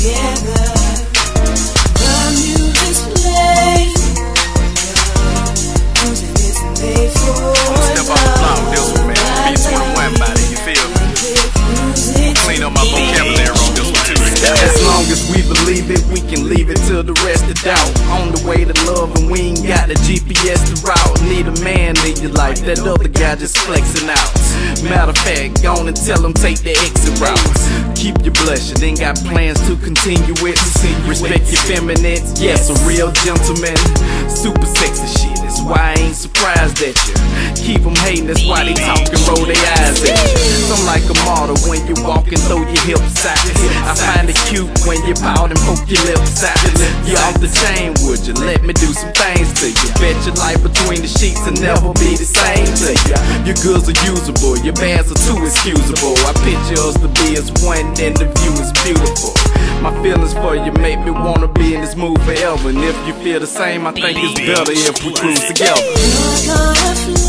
together. The music's played, music is made for love. Step off the block with this one, man. B21 body, you feel me? Clean up my vocabulary on this one too. As long as we believe it, we can leave it to the rest of doubt. On the way to love and we ain't got the GPS to route. Need a man in your life, that other guy just flexing out. Matter of fact, go on and tell him take the exit route. Keep your blushing, ain't got plans to continue it. Respect your feminine, yes, a real gentleman. Super sexy shit, that's why I ain't surprised at you. Keep them hating, that's why they talking, roll their eyes at you. I'm like a model when you walk and throw your hips out. I find it cute when you pout and poke your lips out. You off the chain, would you let me do some things to you? Bet your life between the sheets will never be the same to you. Your goods are usable, your bads are too excusable. I picture us to be as one and the view is beautiful. My feelings for you make me wanna be in this mood forever. And if you feel the same, I think it's better if we cruise together. You're gonna fly.